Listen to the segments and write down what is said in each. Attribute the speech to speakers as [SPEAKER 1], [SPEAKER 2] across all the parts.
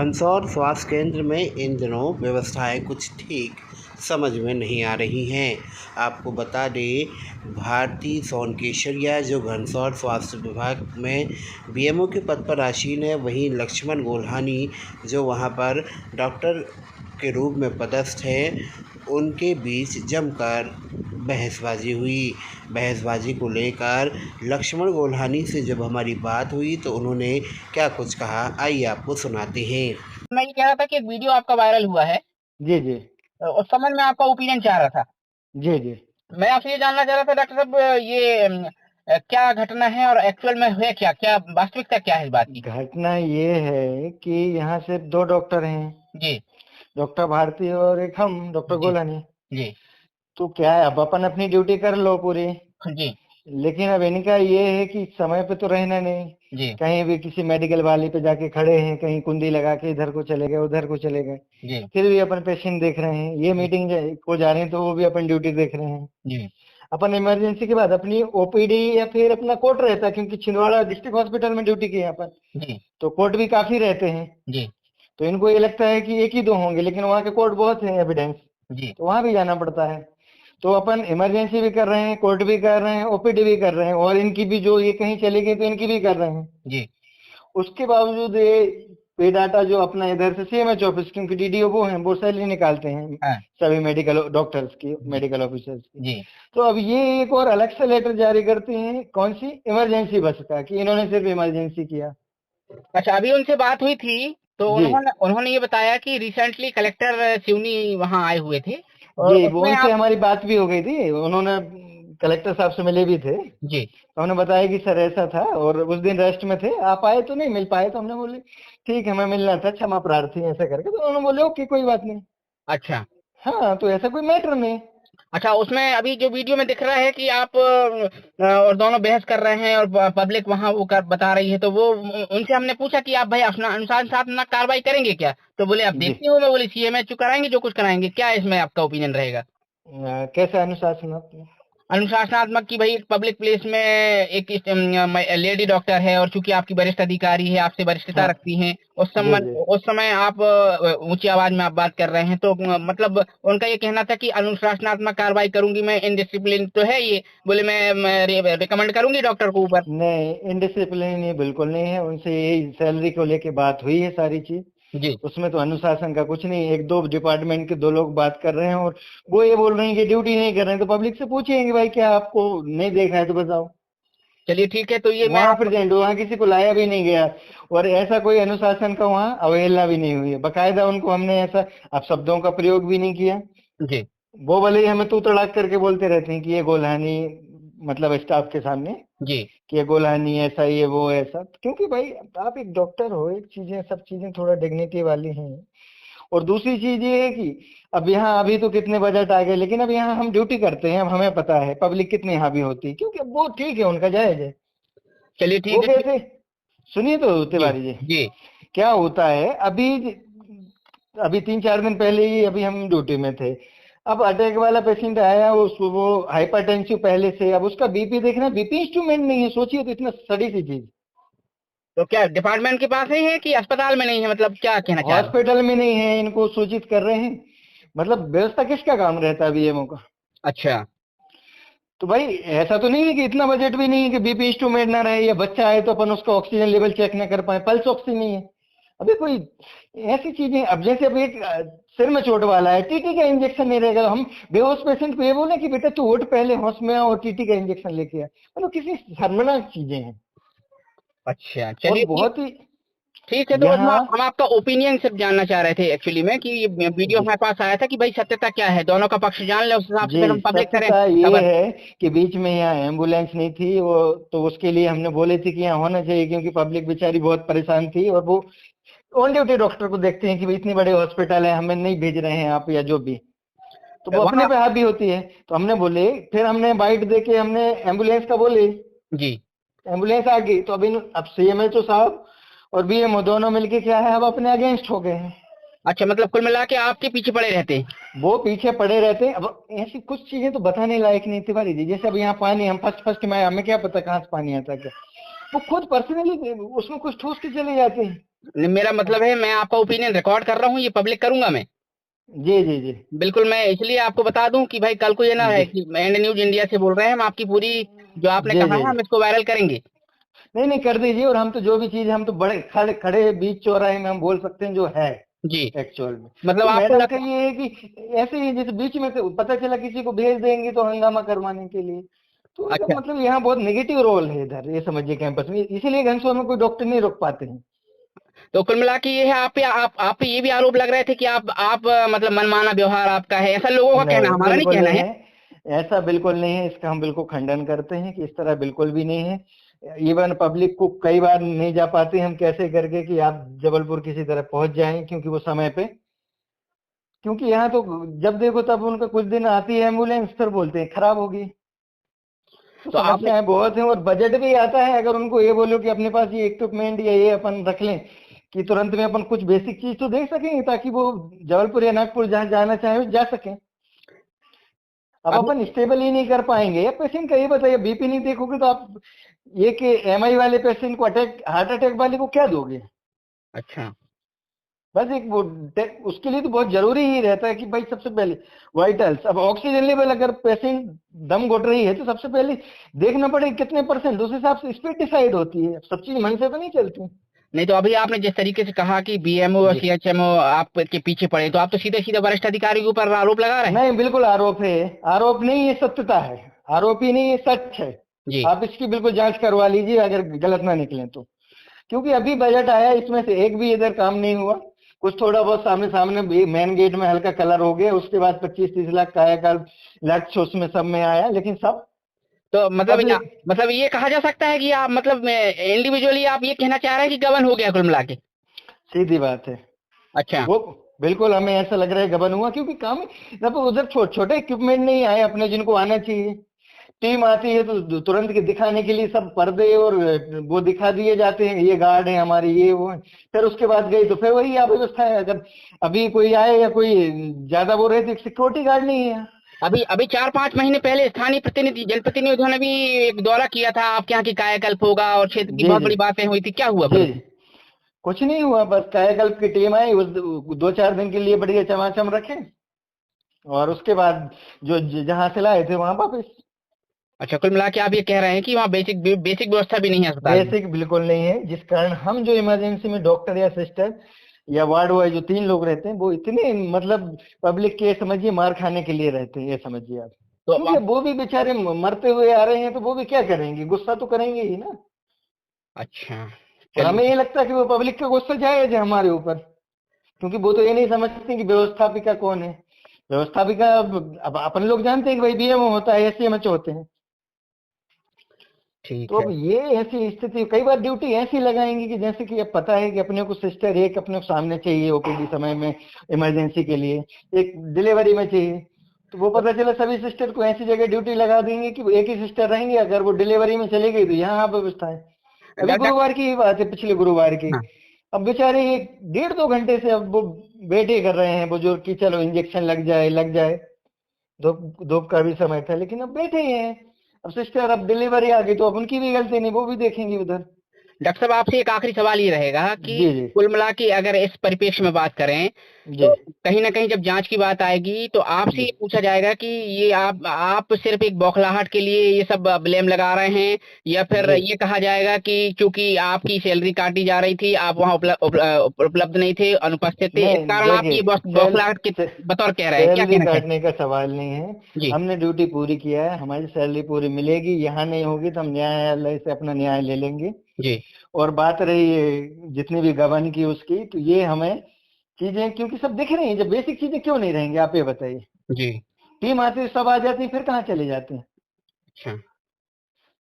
[SPEAKER 1] घनसौर स्वास्थ्य केंद्र में इन दिनों व्यवस्थाएं कुछ ठीक समझ में नहीं आ रही हैं। आपको बता दें, भारती सोनकेशरिया जो घनसौर स्वास्थ्य विभाग में बीएमओ के पद पर आसीन है, वहीं लक्ष्मण गोल्हानी जो वहां पर डॉक्टर के रूप में पदस्थ हैं, उनके बीच जमकर बहसबाजी हुई। बहसबाजी को लेकर लक्ष्मण गोल्हानी से जब हमारी बात हुई तो उन्होंने क्या कुछ कहा, आइए आपको सुनाते हैं।
[SPEAKER 2] मैं ये कह रहा था कि एक वीडियो आपका वायरल हुआ है।
[SPEAKER 3] जी, जी।
[SPEAKER 2] उस समय मैं आपका ओपिनियन चाह रहा था।
[SPEAKER 3] जी, जी।
[SPEAKER 2] मैं आपसे ये जानना चाह रहा था डॉक्टर साहब, ये क्या घटना है और एक्चुअल में है क्या? क्या वास्तविकता क्या है इस बात की?
[SPEAKER 3] घटना ये है कि यहाँ सिर्फ 2 डॉक्टर हैं,
[SPEAKER 2] जी,
[SPEAKER 3] डॉक्टर भारती और एक हम डॉक्टर
[SPEAKER 2] जी,
[SPEAKER 3] गोलानी।
[SPEAKER 2] जी,
[SPEAKER 3] तो क्या है, अब अपन अपनी ड्यूटी कर लो पूरी,
[SPEAKER 2] जी,
[SPEAKER 3] लेकिन अब इनका ये है कि समय पे तो रहना नहीं।
[SPEAKER 2] जी,
[SPEAKER 3] कहीं भी किसी मेडिकल वाले पे जाके खड़े हैं, कहीं कुंडी लगा के इधर को चले गए, उधर को चले गए,
[SPEAKER 2] जी,
[SPEAKER 3] फिर भी अपन पेशेंट देख रहे हैं। ये
[SPEAKER 2] जी,
[SPEAKER 3] मीटिंग को जा रहे हैं तो वो भी अपन ड्यूटी देख रहे हैं।
[SPEAKER 2] जी,
[SPEAKER 3] अपन इमरजेंसी के बाद अपनी ओपीडी या फिर अपना कोर्ट रहता है, क्योंकि छिंदवाड़ा डिस्ट्रिक्ट हॉस्पिटल में ड्यूटी की है अपन,
[SPEAKER 2] जी,
[SPEAKER 3] तो कोर्ट भी काफी रहते हैं।
[SPEAKER 2] जी,
[SPEAKER 3] तो इनको ये लगता है कि एक ही 2 होंगे, लेकिन वहाँ के कोर्ट बहुत है एविडेंस,
[SPEAKER 2] जी,
[SPEAKER 3] तो वहाँ भी जाना पड़ता है। तो अपन इमरजेंसी भी कर रहे हैं, कोर्ट भी कर रहे हैं, ओपीडी भी कर रहे हैं, और इनकी भी जो ये कहीं चले गए तो इनकी भी कर रहे हैं।
[SPEAKER 2] जी,
[SPEAKER 3] उसके बावजूद ये पे डाटा जो अपना इधर से सीएमएच ऑफिस, क्योंकि डीडीओ वो हैं, वो सैलरी निकालते हैं
[SPEAKER 2] हाँ,
[SPEAKER 3] सभी मेडिकल डॉक्टर्स की,
[SPEAKER 2] जी,
[SPEAKER 3] मेडिकल ऑफिसर्स की।
[SPEAKER 2] जी।
[SPEAKER 3] तो अब ये एक और अलग से लेटर जारी करते हैं, कौन सी, इमरजेंसी बस का, कि इन्होंने सिर्फ इमरजेंसी किया।
[SPEAKER 2] अच्छा, अभी उनसे बात हुई थी तो
[SPEAKER 3] जी,
[SPEAKER 2] उन्होंने ये बताया कि रिसेंटली कलेक्टर सिवनी वहाँ आए हुए थे और
[SPEAKER 3] जी, वो
[SPEAKER 2] उसमें
[SPEAKER 3] उनसे
[SPEAKER 2] आप।
[SPEAKER 3] हमारी बात भी हो गई थी, उन्होंने कलेक्टर साहब से मिले भी थे।
[SPEAKER 2] जी,
[SPEAKER 3] तो हमने बताया कि सर ऐसा था, और उस दिन रेस्ट में थे, आप आए तो नहीं मिल पाए, तो हमने बोले ठीक है, हमें मिलना था, क्षमा प्रार्थी, ऐसा करके। तो उन्होंने बोले ओके, कोई बात नहीं।
[SPEAKER 2] अच्छा,
[SPEAKER 3] हाँ, तो ऐसा कोई मैटर नहीं।
[SPEAKER 2] अच्छा, उसमें अभी जो वीडियो में दिख रहा है कि आप और दोनों बहस कर रहे हैं और पब्लिक वहाँ वो बता रही है, तो वो उनसे हमने पूछा कि आप भाई अपना अनुशासनात्मक कार्रवाई करेंगे क्या? तो बोले आप
[SPEAKER 3] जी।
[SPEAKER 2] देखते हो। मैं बोले सीएमएच कराएंगे जो कुछ कराएंगे। क्या इसमें आपका ओपिनियन रहेगा?
[SPEAKER 3] कैसे अनुशासनात्मक?
[SPEAKER 2] अनुशासनात्मक की भाई पब्लिक प्लेस में एक लेडी डॉक्टर है और चूंकि आपकी वरिष्ठ अधिकारी है, आपसे वरिष्ठता
[SPEAKER 3] हाँ।
[SPEAKER 2] रखती हैं,
[SPEAKER 3] जी, जी।
[SPEAKER 2] उस समय आप ऊंची आवाज में आप बात कर रहे हैं, तो मतलब उनका ये कहना था कि अनुशासनात्मक कार्रवाई करूंगी मैं, इनडिसिप्लिन तो है ये। बोले मैं रिकमेंड करूंगी डॉक्टर को ऊपर।
[SPEAKER 3] नहीं, इनडिसिप्लिन ये बिल्कुल नहीं है, उनसे यही सैलरी को लेके बात हुई है सारी चीज।
[SPEAKER 2] जी,
[SPEAKER 3] उसमें तो अनुशासन का कुछ नहीं, एक दो डिपार्टमेंट के 2 लोग बात कर रहे हैं, और वो ये बोल रहे हैं कि ड्यूटी नहीं कर रहे हैं। तो पब्लिक से पूछेंगे भाई, क्या आपको नहीं देखा है तो बताओ।
[SPEAKER 2] चलिए ठीक है, तो ये मैं
[SPEAKER 3] वहां
[SPEAKER 2] आप।
[SPEAKER 3] प्रेजेंट, वहां किसी को लाया भी नहीं गया, और ऐसा कोई अनुशासन का वहां अवहेलना भी नहीं हुई है। बकायदा उनको हमने ऐसा अब शब्दों का प्रयोग भी नहीं किया।
[SPEAKER 2] जी,
[SPEAKER 3] वो भले ही हमें तू तड़ाक करके बोलते रहते हैं कि ये गोल्हानी, मतलब स्टाफ के सामने,
[SPEAKER 2] जी,
[SPEAKER 3] कि ये गोल्हानी ऐसा, ये वो ऐसा, क्योंकि भाई आप एक डॉक्टर हो, एक चीजें, सब चीजें थोड़ा डिग्निटी वाली हैं। और दूसरी चीज ये है कि अब यहाँ अभी तो कितने बजट आ गए, लेकिन अब यहाँ हम ड्यूटी करते हैं, अब हमें पता है पब्लिक कितनी हावी होती है, क्योंकि अब वो ठीक है, उनका जायज है।
[SPEAKER 2] चलिए
[SPEAKER 3] वो
[SPEAKER 2] ठीक है,
[SPEAKER 3] कैसे, सुनिए तो
[SPEAKER 2] जी,
[SPEAKER 3] तिवारी जी,
[SPEAKER 2] जी,
[SPEAKER 3] क्या होता है, अभी अभी 3-4 दिन पहले ही अभी हम ड्यूटी में थे। अब अटैक वाला पेशेंट आया, वो हाइपरटेंसिव पहले से, अब उसका बीपी देखना, बीपी इंस्ट्रूमेंट नहीं है, सोचिए, तो इतना सड़ी सी चीज
[SPEAKER 2] तो क्या डिपार्टमेंट के पास नहीं है कि अस्पताल में नहीं है? मतलब क्या कहना चाह रहे हैं?
[SPEAKER 3] हॉस्पिटल में नहीं है, इनको सूचित कर रहे हैं। मतलब व्यवस्था किसका काम रहता है बीएमओ का?
[SPEAKER 2] अच्छा,
[SPEAKER 3] तो भाई ऐसा तो नहीं है कि इतना बजट भी नहीं है कि बीपी इंस्ट्रूमेंट ना रहे, या बच्चा आए तो अपन उसका ऑक्सीजन लेवल चेक ना कर पाए, पल्स ऑक्सीजन नहीं है। अभी कोई ऐसी चीजें, अब जैसे अब एक सिर में चोट वाला है, टीटी का इंजेक्शन नहीं रहेगा, हम बेहोश पेशेंट को ये बोले कि बेटा तू उठ पहले, होश में आ और टीटी का इंजेक्शन लेके आ। मतलब किसी शर्मनाक चीजें हैं,
[SPEAKER 2] अच्छा,
[SPEAKER 3] और
[SPEAKER 2] चलिए ठीक।
[SPEAKER 3] बहुत ही
[SPEAKER 2] ठीक है, तो
[SPEAKER 3] यहाँ।
[SPEAKER 2] हम आपका ओपिनियन सिर्फ जानना चाह रहे थे एक्चुअली में, कि ये वीडियो
[SPEAKER 3] जी,
[SPEAKER 2] हमारे पास आया था कि भाई सत्यता क्या है, दोनों का पक्ष जान ले, उस हिसाब से
[SPEAKER 3] जी,
[SPEAKER 2] फिर हम पब्लिक करें
[SPEAKER 3] सत्यता ये
[SPEAKER 2] खबर।
[SPEAKER 3] है कि बीच में यहाँ एम्बुलेंस नहीं थी, वो तो उसके लिए हमने बोले थे कि यहाँ होना चाहिए, क्योंकि पब्लिक बेचारी बहुत परेशान थी, और वो ऑन ड्यूटी डॉक्टर को देखते हैं कि भाई इतनी बड़े हॉस्पिटल है, हमें नहीं भेज रहे हैं आप, या जो भी, तो वो अपने
[SPEAKER 2] वहाँ।
[SPEAKER 3] पे हावी होती है। तो हमने बोले, फिर हमने बाइट दे के हमने एम्बुलेंस का बोले,
[SPEAKER 2] जी,
[SPEAKER 3] एम्बुलेंस आ गई, तो अब सीएमएचओ साहब और बीएमओ दोनों मिलके क्या है, अब अपने अगेंस्ट हो गए हैं।
[SPEAKER 2] अच्छा, मतलब कुल मिला के आपके पीछे पड़े रहते हैं।
[SPEAKER 3] वो पीछे पड़े रहते हैं। अब ऐसी कुछ चीजें तो बताने लायक नहीं तिवारी जी, जैसे अब यहाँ पानी, हम फर्स्ट में, हमें क्या पता कहाँ से पानी आता, क्या वो खुद पर्सनली उसमें कुछ ठूस के चले जाते हैं।
[SPEAKER 2] मेरा मतलब है, मैं आपका ओपिनियन रिकॉर्ड कर रहा हूँ, ये पब्लिक करूंगा मैं।
[SPEAKER 3] जी जी जी
[SPEAKER 2] बिल्कुल, मैं इसलिए आपको बता दूं कि भाई कल को ये ना
[SPEAKER 3] जी
[SPEAKER 2] है कि एंड न्यूज इंडिया से बोल रहे हैं, हम आपकी पूरी जो आपने
[SPEAKER 3] जी
[SPEAKER 2] कहा
[SPEAKER 3] जी
[SPEAKER 2] है हम इसको वायरल करेंगे।
[SPEAKER 3] नहीं नहीं कर दीजिए। और हम तो जो भी चीज हम तो बड़े खड़े खड़े बीच चौराहे में हम बोल सकते हैं जो है
[SPEAKER 2] जी।
[SPEAKER 3] एक्चुअल में।
[SPEAKER 2] मतलब
[SPEAKER 3] तो
[SPEAKER 2] आपको
[SPEAKER 3] मैडम
[SPEAKER 2] लग
[SPEAKER 3] का ये है कि ऐसे ही जैसे बीच में से पता चला किसी को भेज देंगे तो हंगामा करवाने के लिए, तो इनका
[SPEAKER 2] अच्छा,
[SPEAKER 3] मतलब यहाँ बहुत नेगेटिव रोल है इधर, ये समझिए कैंपस में, इसीलिए घनसों में कोई डॉक्टर नहीं रोक पाते हैं।
[SPEAKER 2] तो कुल मिला के ये है, आप पे ये भी आरोप लग रहे थे कि आप मतलब मनमाना व्यवहार आपका है, ऐसा लोगों का कहना,
[SPEAKER 3] नहीं
[SPEAKER 2] हमारा नहीं
[SPEAKER 3] बिल्कुल
[SPEAKER 2] कहना
[SPEAKER 3] नहीं
[SPEAKER 2] है।
[SPEAKER 3] है, ऐसा बिल्कुल नहीं है, इसका हम बिल्कुल खंडन करते हैं कि इस तरह बिल्कुल भी नहीं है। इवन पब्लिक को कई बार नहीं जा पाते हम कैसे करके कि आप जबलपुर किसी तरह पहुंच जाएं, क्योंकि वो समय पे, क्योंकि यहाँ तो जब देखो तब उनका कुछ दिन आती है एम्बुलेंस, फिर बोलते हैं खराब होगी। तो
[SPEAKER 2] तो आपने
[SPEAKER 3] समस्याएं बहुत हैं और बजट भी आता है। अगर उनको ये बोलो कि अपने पास ये इक्विपमेंट या ये अपन रख लें कि तुरंत में अपन कुछ बेसिक चीज तो दे सकेंगे ताकि वो जबलपुर या नागपुर जहाँ जाना चाहे जा सकें। अब
[SPEAKER 2] अभी
[SPEAKER 3] अपन स्टेबल ही नहीं कर पाएंगे। या पेशेंट का ये बताइए, बीपी नहीं देखोगे तो आप ये कि एमआई वाले पेशेंट को अटैक, हार्ट अटैक वाले को क्या दोगे?
[SPEAKER 2] अच्छा,
[SPEAKER 3] बस एक वो उसके लिए तो बहुत जरूरी ही रहता है कि भाई सबसे पहले वाइटल्स, अब ऑक्सीजन लेवल अगर पेशेंट दम घुट रही है तो सबसे पहले देखना पड़ेगा कितने परसेंट, उस हिसाब से स्पीड डिसाइड होती है, सब चीज मन से तो नहीं चलती।
[SPEAKER 2] नहीं तो अभी आपने जिस तरीके से कहा कि बीएमओ और
[SPEAKER 3] जी
[SPEAKER 2] सीएचएमओ आपके पीछे पड़े, तो आप तो सीधे सीधे वरिष्ठ अधिकारी के ऊपर आरोप लगा रहे हैं।
[SPEAKER 3] नहीं बिल्कुल आरोप है, आरोप नहीं है, सत्यता है, आरोप ही नहीं है, सच है।
[SPEAKER 2] जी।
[SPEAKER 3] आप इसकी बिल्कुल जांच करवा लीजिए अगर गलत ना निकले तो, क्योंकि अभी बजट आया इसमें से एक भी इधर काम नहीं हुआ। कुछ थोड़ा बहुत सामने सामने मेन गेट में हल्का कलर हो गया, उसके बाद 25-30 लाख कायाकल्प लक्ष्य उसमें सब में आया, लेकिन सब
[SPEAKER 2] तो मतलब
[SPEAKER 3] पब्लिक।
[SPEAKER 2] मतलब ये कहा जा सकता है कि आप मतलब इंडिविजुअली आप ये कहना चाह रहे हैं कि गबन हो गया कुल मिला के।
[SPEAKER 3] सीधी बात है
[SPEAKER 2] अच्छा।
[SPEAKER 3] वो, बिल्कुल हमें ऐसा लग रहा है गबन हुआ, क्योंकि काम जब उधर छोटे इक्विपमेंट नहीं आए अपने जिनको आना चाहिए। टीम आती है तो तुरंत के दिखाने के लिए सब पर्दे और वो दिखा दिए जाते हैं, ये गार्ड है हमारे, ये वो है। फिर उसके बाद गई तो फिर वही अव्यवस्था है। अगर अभी कोई आए या कोई ज्यादा वो रहे तो सिक्योरिटी गार्ड नहीं है।
[SPEAKER 2] अभी अभी 4-5 महीने पहले स्थानीय प्रतिनिधि जनप्रतिनिधियों ने भी एक दौरा किया था आपके यहाँ की कायाकल्प होगा और क्षेत्र की
[SPEAKER 3] जी
[SPEAKER 2] बहुत
[SPEAKER 3] जी
[SPEAKER 2] बड़ी बातें हुई थी, क्या हुआ
[SPEAKER 3] जी
[SPEAKER 2] फिर?
[SPEAKER 3] कुछ नहीं हुआ, बस कायाकल्प की टीम आई, उस 2-4 दिन के लिए बढ़िया चमाचम रखे और उसके बाद जो जहां से लाए थे वहां वापस।
[SPEAKER 2] अच्छा, कुल मिला के आप ये कह रहे हैं कि वहाँ बेसिक बेसिक व्यवस्था भी नहीं है अस्पताल में।
[SPEAKER 3] बेसिक बिल्कुल नहीं है, जिस कारण हम जो इमरजेंसी में डॉक्टर या सिस्टर या वार्ड बॉय जो 3 लोग रहते हैं वो इतने मतलब पब्लिक के समझिए मार खाने के लिए रहते हैं, ये समझिए आप।
[SPEAKER 2] तो
[SPEAKER 3] क्योंकि
[SPEAKER 2] आप
[SPEAKER 3] वो भी बेचारे मरते हुए आ रहे हैं तो वो भी क्या करेंगे, गुस्सा तो करेंगे ही ना।
[SPEAKER 2] अच्छा,
[SPEAKER 3] और हमें
[SPEAKER 2] चलिए।
[SPEAKER 3] ये लगता है कि वो पब्लिक का गुस्सा जायज है हमारे ऊपर, क्योंकि वो तो ये नहीं समझते कि व्यवस्थापिका कौन है। व्यवस्थापिका अब अपन लोग जानते हैं कि भाई बीएमओ होता है, एसएमएच होते हैं।
[SPEAKER 2] ठीक
[SPEAKER 3] तो
[SPEAKER 2] है।
[SPEAKER 3] अब ये ऐसी स्थिति, कई बार ड्यूटी ऐसी लगाएंगे कि जैसे कि अब पता है कि अपने को सिस्टर एक अपने को सामने चाहिए ओपीडी समय में, इमरजेंसी के लिए, एक डिलीवरी में चाहिए, तो वो पता चला सभी सिस्टर को ऐसी जगह ड्यूटी लगा देंगे कि वो एक ही सिस्टर रहेंगे, अगर वो डिलीवरी में चली गई तो यहाँ आप व्यवस्था है। अभी
[SPEAKER 2] डॉक्टर।
[SPEAKER 3] गुरुवार की ही बात है, पिछले गुरुवार की।
[SPEAKER 2] हाँ।
[SPEAKER 3] अब बेचारे एक 1.5-2 घंटे से अब वो वेट ही कर रहे हैं बुजुर्ग की, चलो इंजेक्शन लग जाए लग जाए। धूप धूप का भी समय था लेकिन अब बैठे ही हैं। अब सिस्टर अब डिलीवरी आ गई तो अब उनकी भी गलती नहीं, वो भी देखेंगी उधर।
[SPEAKER 2] डॉक्टर साहब, आपसे एक आखिरी सवाल ये रहेगा कि
[SPEAKER 3] जी जी
[SPEAKER 2] कुल मिला के अगर इस परिप्रेक्ष्य में बात करें
[SPEAKER 3] जी
[SPEAKER 2] तो कहीं ना कहीं जब जांच की बात आएगी तो आपसे
[SPEAKER 3] जी
[SPEAKER 2] ये पूछा जाएगा कि ये आप सिर्फ एक बौखलाहट के लिए ये सब ब्लेम लगा रहे हैं, या फिर
[SPEAKER 3] जी
[SPEAKER 2] ये कहा जाएगा कि चूंकि आपकी सैलरी काटी जा रही थी, आप वहाँ उपलब्ध नहीं थे, अनुपस्थित थे, इस
[SPEAKER 3] नहीं
[SPEAKER 2] कारण आप
[SPEAKER 3] देखिए,
[SPEAKER 2] ये बौखलाहट के बतौर कह रहे हैं, क्या
[SPEAKER 3] सैलरी
[SPEAKER 2] कहना चाहिए?
[SPEAKER 3] काटने का सवाल नहीं है।
[SPEAKER 2] जी।
[SPEAKER 3] हमने ड्यूटी पूरी किया है, हमारी सैलरी पूरी मिलेगी, यहाँ नहीं होगी तो हम न्यायालय से अपना न्याय ले लेंगे।
[SPEAKER 2] जी।
[SPEAKER 3] और बात रही है जितनी भी गबन की उसकी, तो ये हमें चीजें क्योंकि सब दिख रही हैं, जब बेसिक चीजें क्यों नहीं रहेंगी आप ये बताइए।
[SPEAKER 2] जी।
[SPEAKER 3] टीम आती है सब आ जाती है, फिर कहाँ चले जाते हैं।
[SPEAKER 2] अच्छा।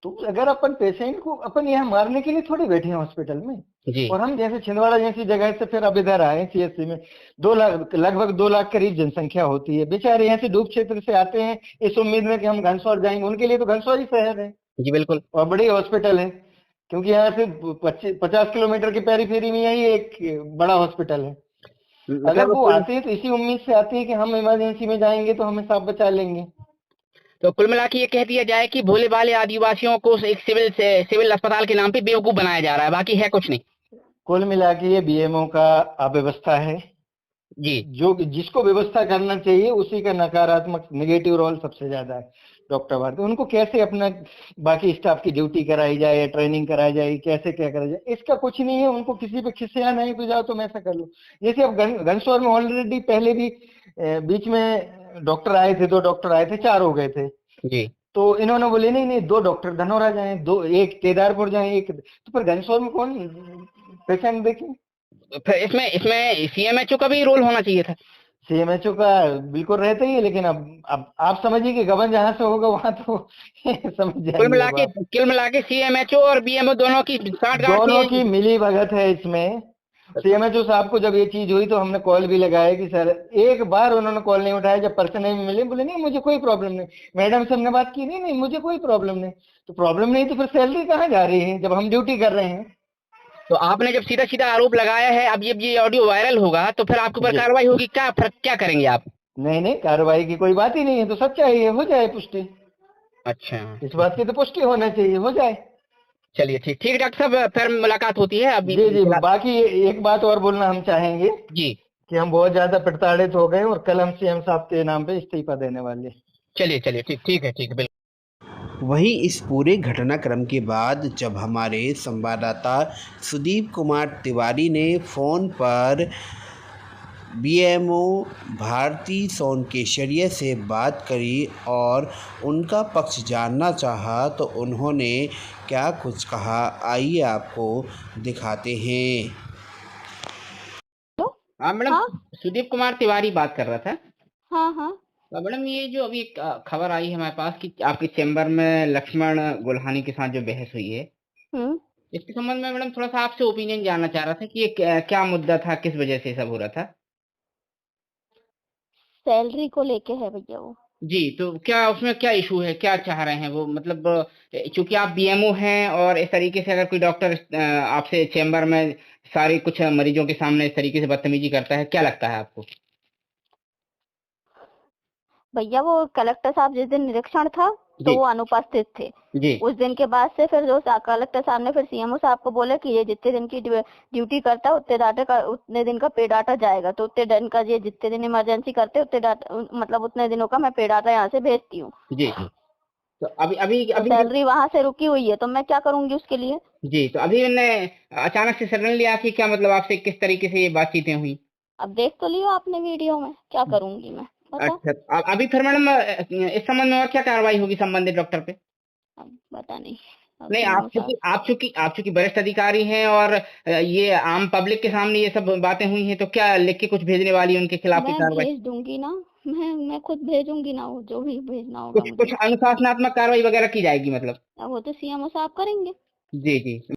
[SPEAKER 3] तो अगर अपन पेशेंट को अपन यहाँ मारने के लिए थोड़ी बैठे हैं हॉस्पिटल में।
[SPEAKER 2] जी।
[SPEAKER 3] और हम जैसे छिंदवाड़ा जैसी जगह से फिर अब इधर आए सीएससी में, 2 लाख लगभग 2 लाख करीब जनसंख्या होती है, बेचारे ऐसे डूब क्षेत्र से आते हैं इस उम्मीद में कि हम घनसौर जाएंगे, उनके लिए तो घनसौर ही शहर है
[SPEAKER 2] जी बिल्कुल।
[SPEAKER 3] और बड़ी हॉस्पिटल है, क्योंकि यहाँ से 50 किलोमीटर की पेरीफेरी में यही एक बड़ा हॉस्पिटल है। अगर
[SPEAKER 2] मतलब
[SPEAKER 3] वो
[SPEAKER 2] कुल
[SPEAKER 3] आते हैं तो इसी उम्मीद से आते हैं कि हम इमरजेंसी में जाएंगे तो हमें साफ बचा लेंगे।
[SPEAKER 2] तो कुल मिला के ये कह दिया जाए कि भोले भाले आदिवासियों को एक सिविल अस्पताल के नाम पे बेवकूफ बनाया जा रहा है, बाकी है कुछ नहीं।
[SPEAKER 3] कुल मिला के ये बीएमओ का अव्यवस्था है।
[SPEAKER 2] जी
[SPEAKER 3] जो जिसको व्यवस्था करना चाहिए उसी का नकारात्मक नेगेटिव रोल सबसे ज्यादा है डॉक्टर भारती। उनको कैसे अपना बाकी स्टाफ की ड्यूटी कराई जाए या ट्रेनिंग कराई जाए, कैसे क्या करा जाए, इसका कुछ नहीं है। उनको किसी पे खिसिया नहीं तो जाओ तुम ऐसा कर लो। जैसे अब घनसौर में ऑलरेडी पहले भी बीच में डॉक्टर आए थे, 2 डॉक्टर आए थे, 4 हो गए थे।
[SPEAKER 2] जी
[SPEAKER 3] तो इन्होंने बोले नहीं नहीं 2 डॉक्टर धनौरा जाए, 2 एक केदारपुर जाए, एक तो पर घनसौर में कौन पेशेंट देखे।
[SPEAKER 2] फिर इसमें इसमें सीएमएचओ का भी रोल होना चाहिए था।
[SPEAKER 3] सीएमएचओ का बिल्कुल रहता ही है, लेकिन अब आप समझिए कि गबन जहां से होगा वहां तो समझ जाएंगे। अब आप
[SPEAKER 2] कुल मिला के सीएमएचओ और बीएमओ दोनों की साठगांठ
[SPEAKER 3] दोनों
[SPEAKER 2] है।
[SPEAKER 3] की मिली भगत है इसमें। सीएमएचओ साहब को जब ये चीज हुई तो हमने कॉल भी लगाया कि सर, एक बार उन्होंने कॉल नहीं उठाया। जब पर्सन नहीं मिले बोले नहीं मुझे कोई प्रॉब्लम नहीं। मैडम से हमने बात की, नहीं नहीं मुझे कोई प्रॉब्लम नहीं। तो प्रॉब्लम नहीं तो फिर सैलरी कहाँ जा रही है जब हम ड्यूटी कर रहे हैं।
[SPEAKER 2] तो आपने जब सीधा सीधा आरोप लगाया है, अब ये ऑडियो वायरल होगा तो फिर आपके ऊपर
[SPEAKER 3] जी।
[SPEAKER 2] कार्रवाई होगी, क्या करेंगे आप?
[SPEAKER 3] नहीं नहीं कार्रवाई की कोई बात ही नहीं है, तो सच्चाई है, हो जाए पुष्टि।
[SPEAKER 2] अच्छा
[SPEAKER 3] इस बात की तो पुष्टि होना चाहिए, हो जाए।
[SPEAKER 2] चलिए ठीक ठीक है डॉक्टर साहब, फिर मुलाकात होती है अभी।
[SPEAKER 3] जी जी, बाकी एक बात और बोलना हम चाहेंगे
[SPEAKER 2] जी
[SPEAKER 3] कि हम बहुत ज्यादा प्रताड़ित हो गए और कल हम सीएम साहब के नाम पे इस्तीफा देने वाले।
[SPEAKER 2] चलिए चलिए ठीक है बिल्कुल।
[SPEAKER 1] वहीं इस पूरे घटनाक्रम के बाद जब हमारे संवाददाता सुदीप कुमार तिवारी ने फ़ोन पर बीएमओ भारती सोनकेशरिया से बात करी और उनका पक्ष जानना चाहा तो उन्होंने क्या कुछ कहा, आइए आपको दिखाते हैं।
[SPEAKER 2] हाँ मैडम,
[SPEAKER 4] हाँ
[SPEAKER 2] सुदीप कुमार तिवारी बात कर रहा था।
[SPEAKER 4] हाँ हाँ
[SPEAKER 2] तो मैडम ये जो अभी एक खबर आई है हमारे पास कि आपके चेंबर में लक्ष्मण गुल्हानी के साथ जो बहस हुई है,
[SPEAKER 4] हम्म
[SPEAKER 2] इसके संबंध में मैडम थोड़ा सा आपसे ओपिनियन जानना चाह रहा था कि ये क्या मुद्दा था, किस वजह से सब हो रहा था।
[SPEAKER 4] सैलरी को लेके है भैया वो।
[SPEAKER 2] जी, तो क्या उसमें क्या इशू है, क्या चाह रहे हैं वो? मतलब चूंकि आप बीएमओ हैं और इस तरीके से अगर कोई डॉक्टर आपसे चेंबर में सारे कुछ मरीजों के सामने इस तरीके से बदतमीजी करता है, क्या लगता है आपको?
[SPEAKER 4] भैया वो कलेक्टर साहब जिस दिन निरीक्षण था तो
[SPEAKER 2] जी
[SPEAKER 4] वो अनुपस्थित थे।
[SPEAKER 2] जी
[SPEAKER 4] उस दिन के बाद से फिर जो कलेक्टर साहब ने फिर सीएमओ साहब को बोले कि ये जितने दिन की ड्यूटी करता है उतने दिन का पे डाटा जाएगा। तो उतने दिन का, ये जितने दिन इमरजेंसी करते उतने डाटा, मतलब उतने दिनों का मैं पे डाटा यहाँ से भेजती हूँ।
[SPEAKER 2] जी। तो अभी अभी
[SPEAKER 4] तो
[SPEAKER 2] अभी
[SPEAKER 4] सैलरी वहां से रुकी हुई है तो मैं क्या करूंगी उसके लिए।
[SPEAKER 2] जी, तो अभी मैंने अचानक से सडनली आके क्या मतलब आपसे किस तरीके से ये बातचीतें हुई?
[SPEAKER 4] अब देख तो लियो आपने वीडियो में, क्या करूंगी मैं बता।
[SPEAKER 2] अच्छा, अभी फिर मैडम इस संबंध में और क्या कार्रवाई होगी संबंधित डॉक्टर पे?
[SPEAKER 4] अब पता नहीं। अब
[SPEAKER 2] नहीं,
[SPEAKER 4] सीएमओ साहब
[SPEAKER 2] आप चूंकि वरिष्ठ अधिकारी हैं और ये आम पब्लिक के सामने ये सब बातें हुई हैं, तो क्या लिख के कुछ भेजने वाली है उनके खिलाफ की
[SPEAKER 4] मैं
[SPEAKER 2] कार्रवाई?
[SPEAKER 4] भेज दूंगी ना, मैं खुद भेजूंगी ना, वो जो भी भेजना होगा
[SPEAKER 2] कुछ
[SPEAKER 4] मुझे।
[SPEAKER 2] अनुशासनात्मक कार्रवाई वगैरह की जाएगी मतलब?
[SPEAKER 4] अब वो तो सीएमओ साहब करेंगे।
[SPEAKER 2] जी जी।